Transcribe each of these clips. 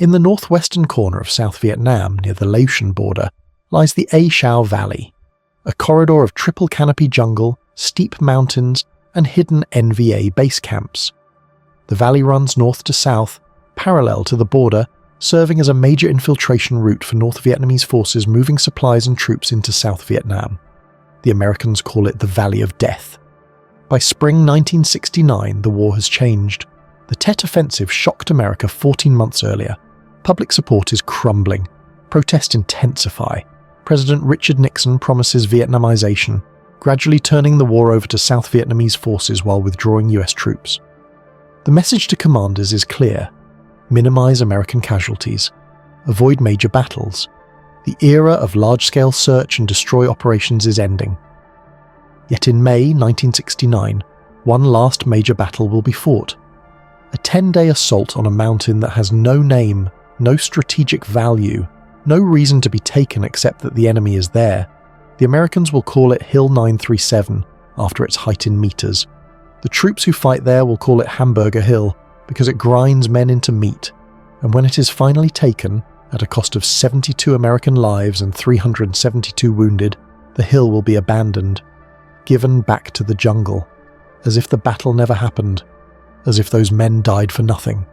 In the northwestern corner of South Vietnam, near the Laotian border, lies the A Shau Valley, a corridor of triple canopy jungle, steep mountains, and hidden NVA base camps. The valley runs north to south, parallel to the border, serving as a major infiltration route for North Vietnamese forces moving supplies and troops into South Vietnam. The Americans call it the Valley of Death. By spring 1969, the war has changed. The Tet Offensive shocked America 14 months earlier. Public support is crumbling. Protests intensify. President Richard Nixon promises Vietnamization, gradually turning the war over to South Vietnamese forces while withdrawing US troops. The message to commanders is clear. Minimize American casualties. Avoid major battles. The era of large-scale search and destroy operations is ending. Yet in May 1969, one last major battle will be fought. A 10-day assault on a mountain that has no name, no strategic value, no reason to be taken except that the enemy is there. The Americans will call it Hill 937, after its height in meters. The troops who fight there will call it Hamburger Hill, because it grinds men into meat. And when it is finally taken, at a cost of 72 American lives and 372 wounded, the hill will be abandoned, given back to the jungle, as if the battle never happened, as if those men died for nothing.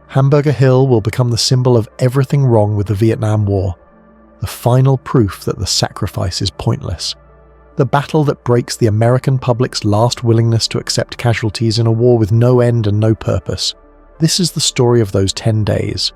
Hamburger Hill will become the symbol of everything wrong with the Vietnam War, the final proof that the sacrifice is pointless. The battle that breaks the American public's last willingness to accept casualties in a war with no end and no purpose. This is the story of those 10 days.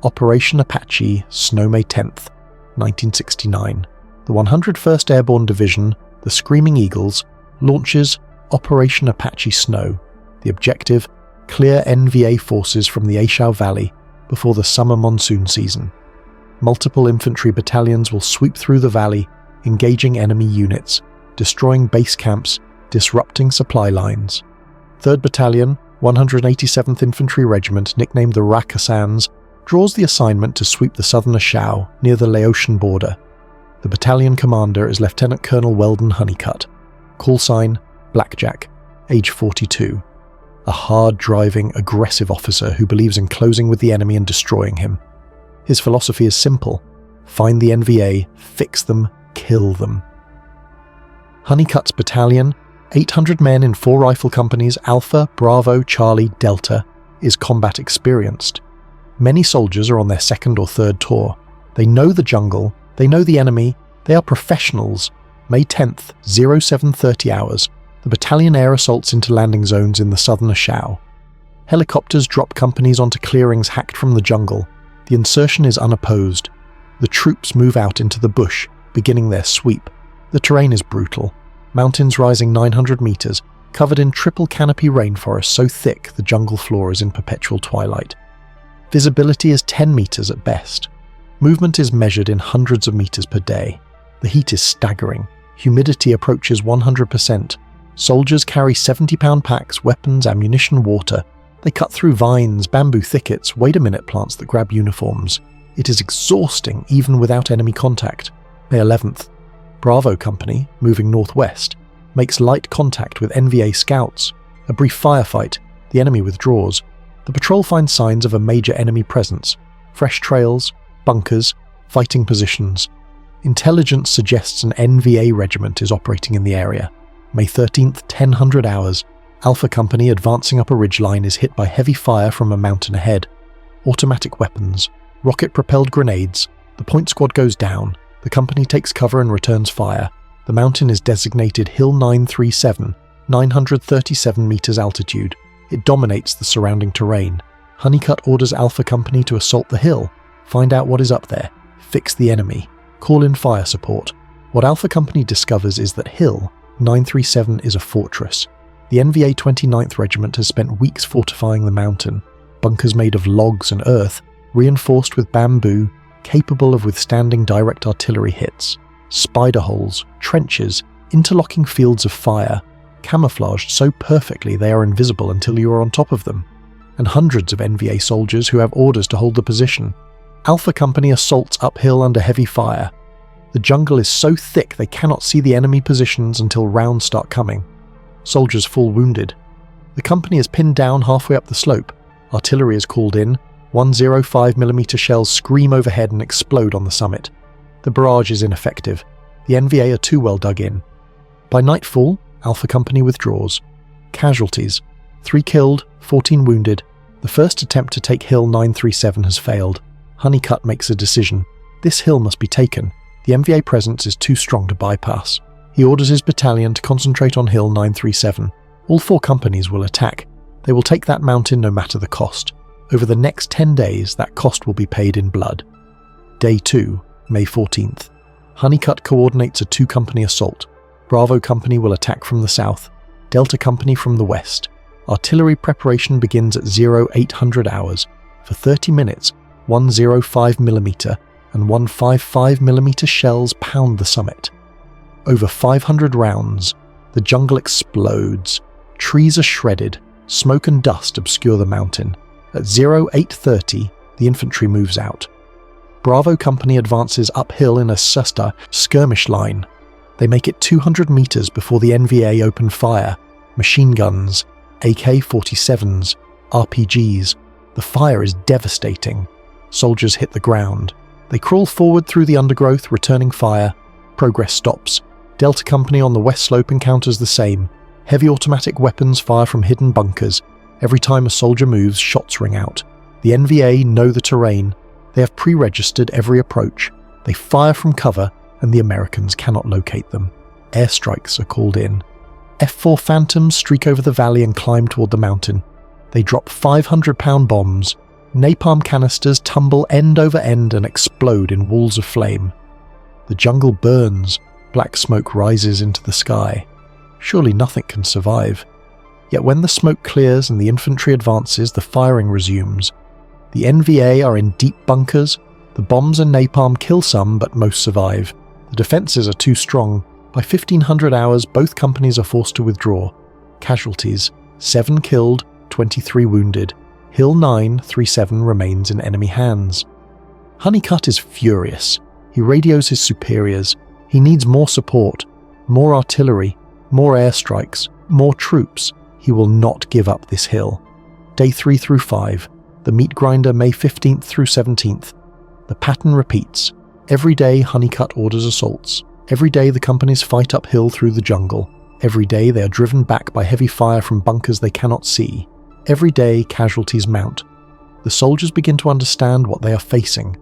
Operation Apache, Snow May 10th, 1969. The 101st Airborne Division, the Screaming Eagles, launches Operation Apache Snow. The objective, clear NVA forces from the A Shau Valley before the summer monsoon season. Multiple infantry battalions will sweep through the valley, engaging enemy units, destroying base camps, disrupting supply lines. 3rd Battalion, 187th Infantry Regiment, nicknamed the Racassans, draws the assignment to sweep the southern A Shau near the Laotian border. The battalion commander is Lieutenant Colonel Weldon Honeycutt, call sign Blackjack, age 42. A hard-driving, aggressive officer who believes in closing with the enemy and destroying him. His philosophy is simple: find the NVA, fix them, kill them. Honeycutt's battalion, 800 men in 4 rifle companies Alpha, Bravo, Charlie, Delta, is combat experienced. Many soldiers are on their 2nd or 3rd tour. They know the jungle, they know the enemy, they are professionals. May 10th, 0730 hours, the battalion air assaults into landing zones in the southern A Shau. Helicopters drop companies onto clearings hacked from the jungle. The insertion is unopposed. The troops move out into the bush, beginning their sweep. The terrain is brutal. Mountains rising 900 meters, covered in triple canopy rainforest so thick the jungle floor is in perpetual twilight. Visibility is 10 meters at best. Movement is measured in hundreds of meters per day. The heat is staggering. Humidity approaches 100%. Soldiers carry 70-pound packs, weapons, ammunition, water. They cut through vines, bamboo thickets, wait-a-minute plants that grab uniforms. It is exhausting even without enemy contact. May 11th. Bravo Company, moving northwest, makes light contact with NVA scouts. A brief firefight. The enemy withdraws. The patrol finds signs of a major enemy presence. Fresh trails, bunkers, fighting positions. Intelligence suggests an NVA regiment is operating in the area. May 13th, 1000 hours. Alpha Company advancing up a ridgeline is hit by heavy fire from a mountain ahead. Automatic weapons, rocket-propelled grenades. The point squad goes down. The company takes cover and returns fire. The mountain is designated Hill 937, 937 meters altitude. It dominates the surrounding terrain. Honeycutt orders Alpha Company to assault the hill, find out what is up there, fix the enemy, call in fire support. What Alpha Company discovers is that Hill 937 is a fortress. The NVA 29th Regiment has spent weeks fortifying the mountain. Bunkers made of logs and earth, reinforced with bamboo, capable of withstanding direct artillery hits. Spider holes, trenches, interlocking fields of fire, camouflaged so perfectly they are invisible until you are on top of them. And hundreds of NVA soldiers who have orders to hold the position. Alpha Company assaults uphill under heavy fire. The jungle is so thick they cannot see the enemy positions until rounds start coming. Soldiers fall wounded. The company is pinned down halfway up the slope. Artillery is called in. 105mm shells scream overhead and explode on the summit. The barrage is ineffective. The NVA are too well dug in. By nightfall, Alpha Company withdraws. Casualties: 3 killed, 14 wounded. The first attempt to take Hill 937 has failed. Honeycutt makes a decision. This hill must be taken. The NVA presence is too strong to bypass. He orders his battalion to concentrate on Hill 937. All 4 companies will attack. They will take that mountain no matter the cost. Over the next 10 days, that cost will be paid in blood. Day 2, May 14th. Honeycutt coordinates a 2-company assault. Bravo Company will attack from the south. Delta Company from the west. Artillery preparation begins at 0800 hours. For 30 minutes, 105mm and 155mm shells pound the summit. Over 500 rounds, the jungle explodes. Trees are shredded. Smoke and dust obscure the mountain. At 0830, the infantry moves out. Bravo Company advances uphill in a suster skirmish line. They make it 200 meters before the NVA open fire. Machine guns, AK-47s, RPGs. The fire is devastating. Soldiers hit the ground. They crawl forward through the undergrowth, returning fire. Progress stops. Delta Company on the west slope encounters the same. Heavy automatic weapons fire from hidden bunkers. Every time a soldier moves, shots ring out. The NVA know the terrain. They have pre-registered every approach. They fire from cover, and the Americans cannot locate them. Airstrikes are called in. F-4 Phantoms streak over the valley and climb toward the mountain. They drop 500-pound bombs. Napalm canisters tumble end over end and explode in walls of flame. The jungle burns. Black smoke rises into the sky. Surely nothing can survive. Yet when the smoke clears and the infantry advances, the firing resumes. The NVA are in deep bunkers. The bombs and napalm kill some, but most survive. The defences are too strong. By 1500 hours, both companies are forced to withdraw. Casualties: 7 killed, 23 wounded. Hill 937 remains in enemy hands. Honeycutt is furious. He radios his superiors. He needs more support, more artillery, more airstrikes, more troops. He will not give up this hill. Day 3 through 5. The meat grinder, May 15th through 17th. The pattern repeats. Every day Honeycutt orders assaults. Every day the companies fight uphill through the jungle. Every day they are driven back by heavy fire from bunkers they cannot see. Every day casualties mount. The soldiers begin to understand what they are facing.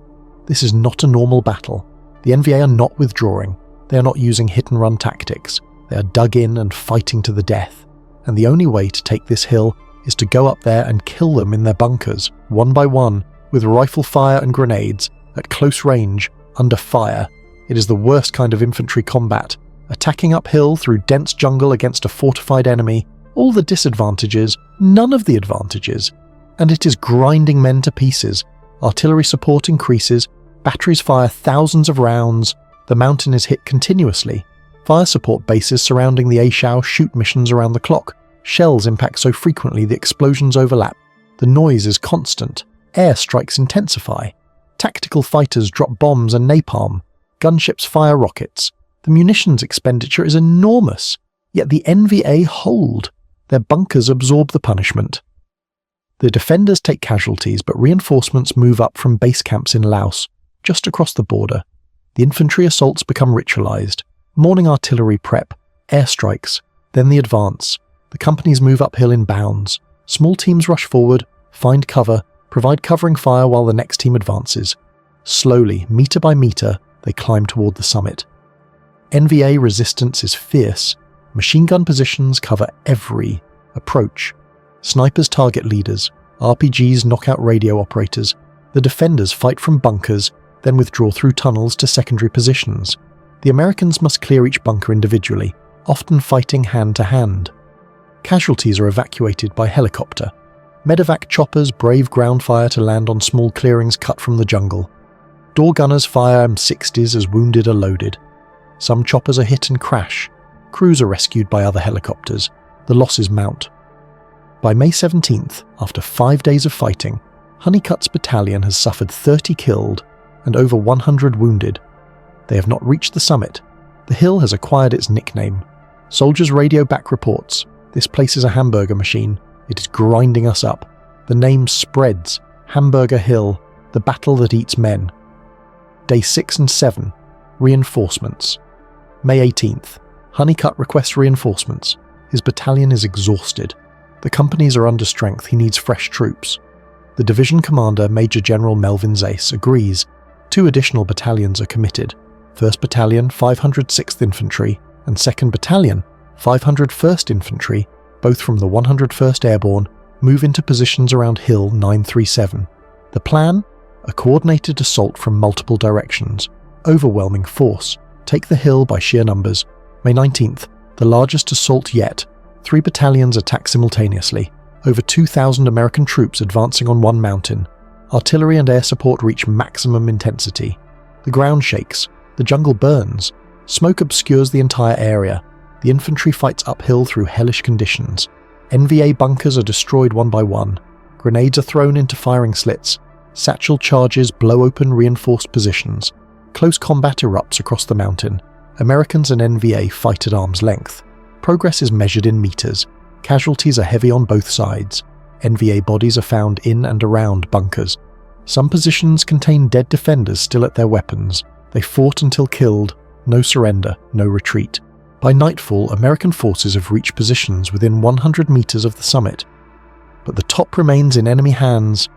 This is not a normal battle. The NVA are not withdrawing. They are not using hit-and-run tactics. They are dug in and fighting to the death. And the only way to take this hill is to go up there and kill them in their bunkers, one by one, with rifle fire and grenades, at close range, under fire. It is the worst kind of infantry combat. Attacking uphill through dense jungle against a fortified enemy, all the disadvantages, none of the advantages. And it is grinding men to pieces. Artillery support increases, batteries fire thousands of rounds, the mountain is hit continuously. Fire support bases surrounding the A Shau shoot missions around the clock. Shells impact so frequently the explosions overlap. The noise is constant. Air strikes intensify. Tactical fighters drop bombs and napalm. Gunships fire rockets. The munitions expenditure is enormous. Yet the NVA hold. Their bunkers absorb the punishment. The defenders take casualties, but reinforcements move up from base camps in Laos, just across the border. The infantry assaults become ritualized. Morning artillery prep, airstrikes, then the advance. The companies move uphill in bounds. Small teams rush forward, find cover, provide covering fire while the next team advances. Slowly, meter by meter, they climb toward the summit. NVA resistance is fierce. Machine gun positions cover every approach. Snipers target leaders. RPGs knock out radio operators. The defenders fight from bunkers, then withdraw through tunnels to secondary positions. The Americans must clear each bunker individually, often fighting hand to hand. Casualties are evacuated by helicopter. Medevac choppers brave ground fire to land on small clearings cut from the jungle. Door gunners fire M60s as wounded are loaded. Some choppers are hit and crash. Crews are rescued by other helicopters. The losses mount. By May 17th, after 5 days of fighting, Honeycutt's battalion has suffered 30 killed and over 100 wounded. They have not reached the summit. The hill has acquired its nickname. Soldiers radio back reports. This place is a hamburger machine. It is grinding us up. The name spreads. Hamburger Hill, the battle that eats men. Day 6 and 7, reinforcements. May 18th, Honeycutt requests reinforcements. His battalion is exhausted. The companies are under strength, he needs fresh troops. The division commander, Major General Melvin Zace, agrees. 2 additional battalions are committed. 1st Battalion, 506th Infantry, and 2nd Battalion, 501st Infantry, both from the 101st Airborne, move into positions around Hill 937. The plan? A coordinated assault from multiple directions. Overwhelming force. Take the hill by sheer numbers. May 19th, the largest assault yet. 3 battalions attack simultaneously. Over 2,000 American troops advancing on one mountain. Artillery and air support reach maximum intensity. The ground shakes. The jungle burns. Smoke obscures the entire area. The infantry fights uphill through hellish conditions. NVA bunkers are destroyed one by one. Grenades are thrown into firing slits. Satchel charges blow open reinforced positions. Close combat erupts across the mountain. Americans and NVA fight at arm's length. Progress is measured in meters. Casualties are heavy on both sides. NVA bodies are found in and around bunkers. Some positions contain dead defenders still at their weapons. They fought until killed. No surrender, no retreat. By nightfall, American forces have reached positions within 100 meters of the summit. But the top remains in enemy hands.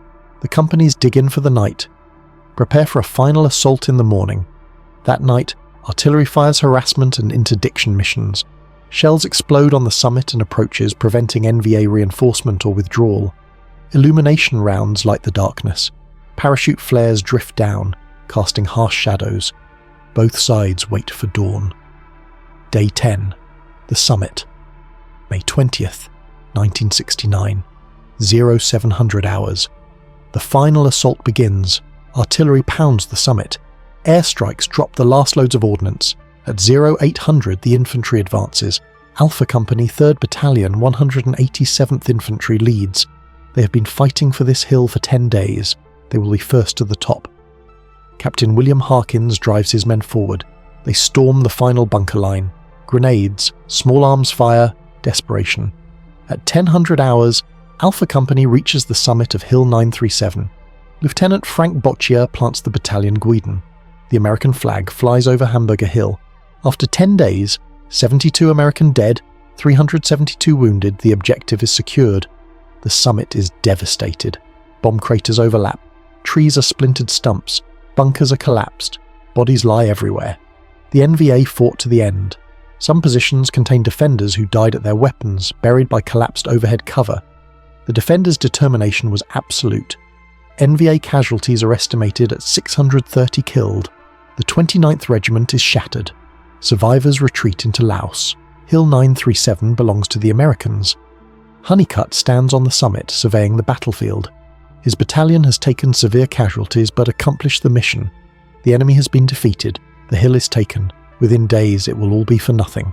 The companies dig in for the night. Prepare for a final assault in the morning. That night, artillery fires harassment and interdiction missions. Shells explode on the summit and approaches, preventing NVA reinforcement or withdrawal. Illumination rounds light the darkness. Parachute flares drift down, casting harsh shadows. Both sides wait for dawn. Day 10. The summit. May 20th, 1969. 0700 hours. The final assault begins. Artillery pounds the summit. Airstrikes drop the last loads of ordnance. At 0800 the infantry advances. Alpha Company 3rd Battalion 187th Infantry leads. They have been fighting for this hill for 10 days. They will be first to the top. Captain William Harkins drives his men forward. They storm the final bunker line. Grenades, small arms fire, desperation. At 1000 hours, Alpha Company reaches the summit of Hill 937. Lieutenant Frank Boccia plants the battalion Guidon. The American flag flies over Hamburger Hill. After 10 days, 72 American dead, 372 wounded, the objective is secured. The summit is devastated. Bomb craters overlap. Trees are splintered stumps. Bunkers are collapsed. Bodies lie everywhere. The NVA fought to the end. Some positions contain defenders who died at their weapons, buried by collapsed overhead cover. The defenders' determination was absolute. NVA casualties are estimated at 630 killed. The 29th Regiment is shattered. Survivors retreat into Laos. Hill 937 belongs to the Americans. Honeycutt stands on the summit, surveying the battlefield. His battalion has taken severe casualties but accomplished the mission. The enemy has been defeated. The hill is taken. Within days it will all be for nothing.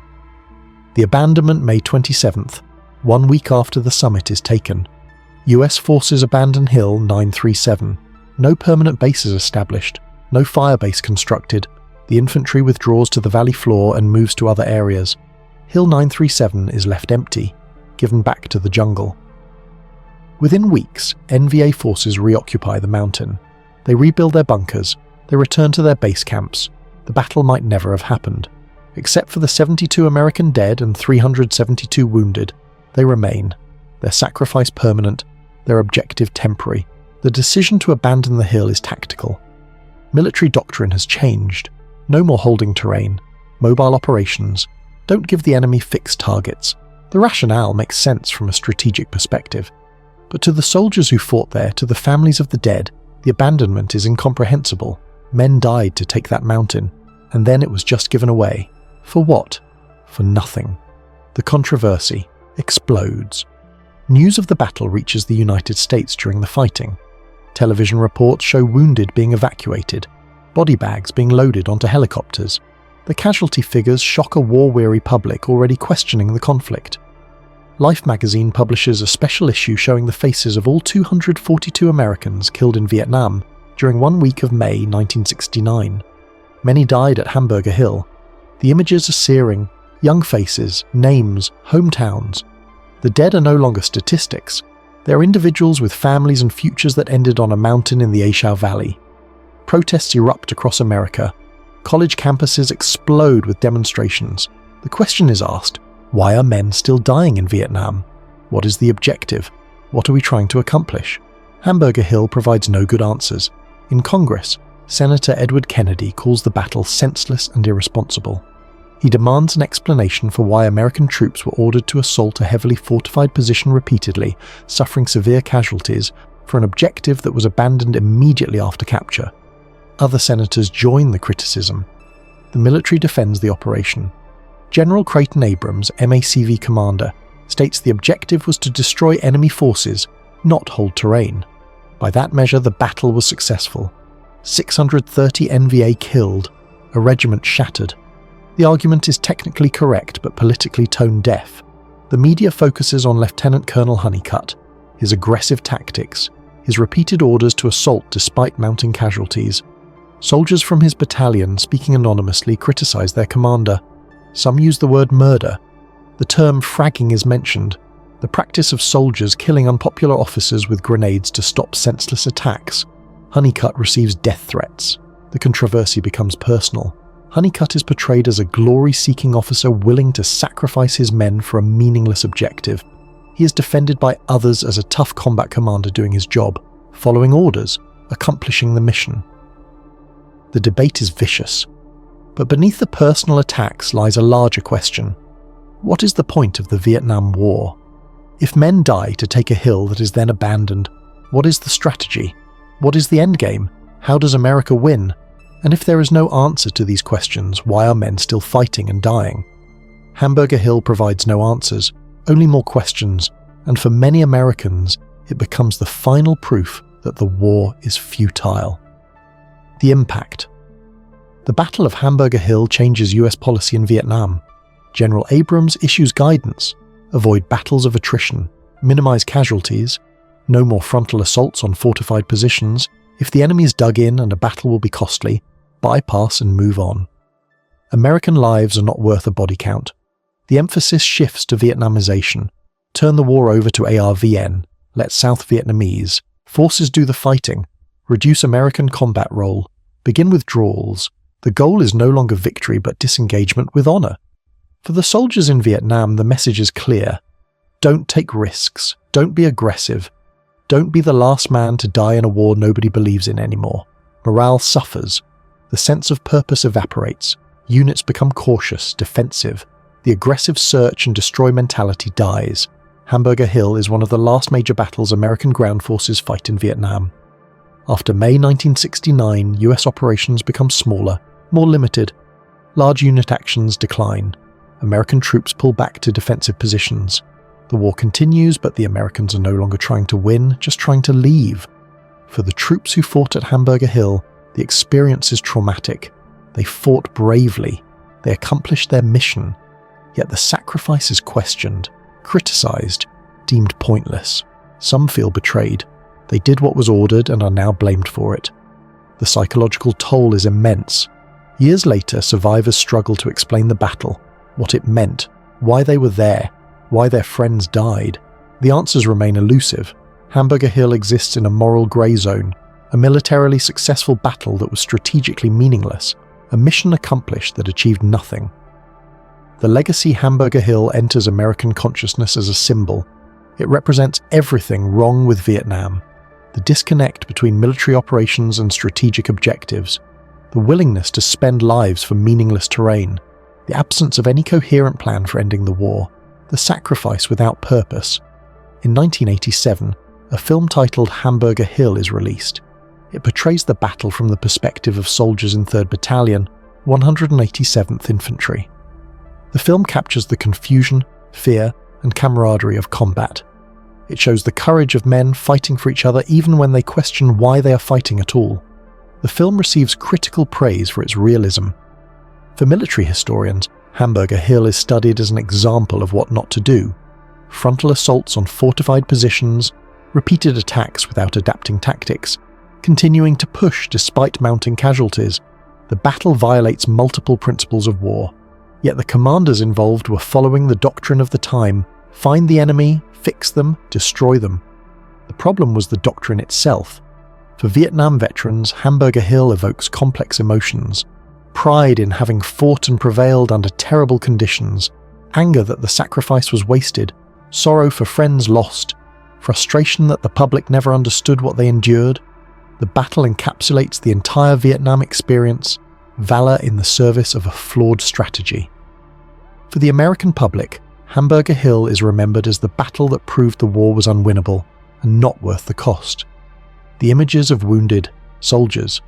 The abandonment May 27th, 1 week after the summit is taken. US forces abandon Hill 937. No permanent bases established. No firebase constructed. The infantry withdraws to the valley floor and moves to other areas. Hill 937 is left empty, given back to the jungle. Within weeks, NVA forces reoccupy the mountain. They rebuild their bunkers. They return to their base camps. The battle might never have happened. Except for the 72 American dead and 372 wounded, they remain. Their sacrifice permanent, their objective temporary. The decision to abandon the hill is tactical. Military doctrine has changed. No more holding terrain. Mobile operations. Don't give the enemy fixed targets. The rationale makes sense from a strategic perspective. But to the soldiers who fought there, to the families of the dead, the abandonment is incomprehensible. Men died to take that mountain, and then it was just given away. For what? For nothing. The controversy explodes. News of the battle reaches the United States during the fighting. Television reports show wounded being evacuated, body bags being loaded onto helicopters. The casualty figures shock a war-weary public already questioning the conflict. Life magazine publishes a special issue showing the faces of all 242 Americans killed in Vietnam during 1 week of May 1969. Many died at Hamburger Hill. The images are searing. Young faces, names, hometowns. The dead are no longer statistics. They're individuals with families and futures that ended on a mountain in the A Shau Valley. Protests erupt across America. College campuses explode with demonstrations. The question is asked, why are men still dying in Vietnam? What is the objective? What are we trying to accomplish? Hamburger Hill provides no good answers. In Congress, Senator Edward Kennedy calls the battle senseless and irresponsible. He demands an explanation for why American troops were ordered to assault a heavily fortified position repeatedly, suffering severe casualties, for an objective that was abandoned immediately after capture. Other senators join the criticism. The military defends the operation. General Creighton Abrams, MACV commander, states the objective was to destroy enemy forces, not hold terrain. By that measure, the battle was successful. 630 NVA killed, a regiment shattered. The argument is technically correct but politically tone-deaf. The media focuses on Lieutenant Colonel Honeycutt, his aggressive tactics, his repeated orders to assault despite mounting casualties. Soldiers from his battalion, speaking anonymously, criticize their commander. Some use the word murder. The term fragging is mentioned, the practice of soldiers killing unpopular officers with grenades to stop senseless attacks. Honeycutt receives death threats. The controversy becomes personal. Honeycutt is portrayed as a glory-seeking officer willing to sacrifice his men for a meaningless objective. He is defended by others as a tough combat commander doing his job, following orders, accomplishing the mission. The debate is vicious. But beneath the personal attacks lies a larger question. What is the point of the Vietnam War? If men die to take a hill that is then abandoned, what is the strategy? What is the endgame? How does America win? And if there is no answer to these questions, why are men still fighting and dying? Hamburger Hill provides no answers, only more questions, and for many Americans, it becomes the final proof that the war is futile. The impact. The Battle of Hamburger Hill changes US policy in Vietnam. General Abrams issues guidance: avoid battles of attrition, minimize casualties, no more frontal assaults on fortified positions. If the enemy is dug in and a battle will be costly, bypass and move on. American lives are not worth a body count. The emphasis shifts to Vietnamization. Turn the war over to ARVN, let South Vietnamese forces do the fighting, reduce American combat role, begin withdrawals. The goal is no longer victory but disengagement with honor. For the soldiers in Vietnam, the message is clear. Don't take risks. Don't be aggressive. Don't be the last man to die in a war nobody believes in anymore. Morale suffers. The sense of purpose evaporates. Units become cautious, defensive. The aggressive search and destroy mentality dies. Hamburger Hill is one of the last major battles American ground forces fight in Vietnam. After May 1969, US operations become smaller, more limited. Large unit actions decline. American troops pull back to defensive positions. The war continues, but the Americans are no longer trying to win, just trying to leave. For the troops who fought at Hamburger Hill, the experience is traumatic. They fought bravely. They accomplished their mission. Yet the sacrifice is questioned, criticized, deemed pointless. Some feel betrayed. They did what was ordered and are now blamed for it. The psychological toll is immense. Years later, survivors struggle to explain the battle, what it meant, why they were there, why their friends died. The answers remain elusive. Hamburger Hill exists in a moral grey zone, a militarily successful battle that was strategically meaningless, a mission accomplished that achieved nothing. The legacy Hamburger Hill enters American consciousness as a symbol. It represents everything wrong with Vietnam. The disconnect between military operations and strategic objectives, the willingness to spend lives for meaningless terrain, the absence of any coherent plan for ending the war, the sacrifice without purpose. In 1987, a film titled Hamburger Hill is released. It portrays the battle from the perspective of soldiers in 3rd Battalion, 187th Infantry. The film captures the confusion, fear, and camaraderie of combat. It shows the courage of men fighting for each other even when they question why they are fighting at all. The film receives critical praise for its realism. For military historians, Hamburger Hill is studied as an example of what not to do. Frontal assaults on fortified positions, repeated attacks without adapting tactics, continuing to push despite mounting casualties. The battle violates multiple principles of war. Yet the commanders involved were following the doctrine of the time: find the enemy, fix them, destroy them. The problem was the doctrine itself. For Vietnam veterans, Hamburger Hill evokes complex emotions: pride in having fought and prevailed under terrible conditions, anger that the sacrifice was wasted, sorrow for friends lost, frustration that the public never understood what they endured. The battle encapsulates the entire Vietnam experience, valor in the service of a flawed strategy. For the American public, Hamburger Hill is remembered as the battle that proved the war was unwinnable and not worth the cost. The images of wounded soldiers,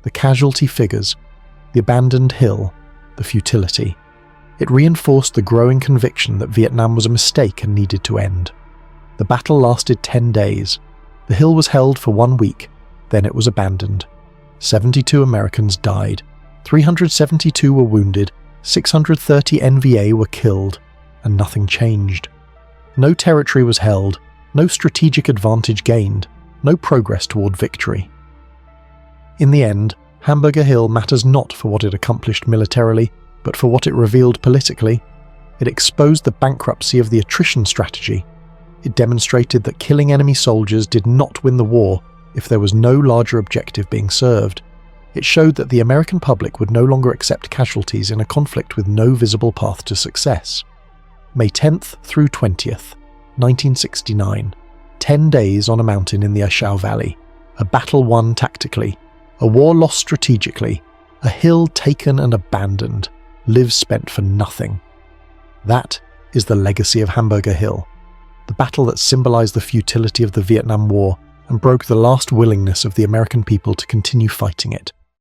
the casualty figures, the abandoned hill, the futility. It reinforced the growing conviction that Vietnam was a mistake and needed to end. The battle lasted 10 days. The hill was held for 1 week, then it was abandoned. 72 Americans died, 372 were wounded, 630 NVA were killed, and nothing changed. No territory was held, no strategic advantage gained, no progress toward victory. In the end, Hamburger Hill matters not for what it accomplished militarily, but for what it revealed politically. It exposed the bankruptcy of the attrition strategy. It demonstrated that killing enemy soldiers did not win the war if there was no larger objective being served. It showed that the American public would no longer accept casualties in a conflict with no visible path to success. May 10th through 20th, 1969. 10 days on a mountain in the A Shau Valley. A battle won tactically. A war lost strategically. A hill taken and abandoned. Lives spent for nothing. That is the legacy of Hamburger Hill. The battle that symbolized the futility of the Vietnam War and broke the last willingness of the American people to continue fighting it.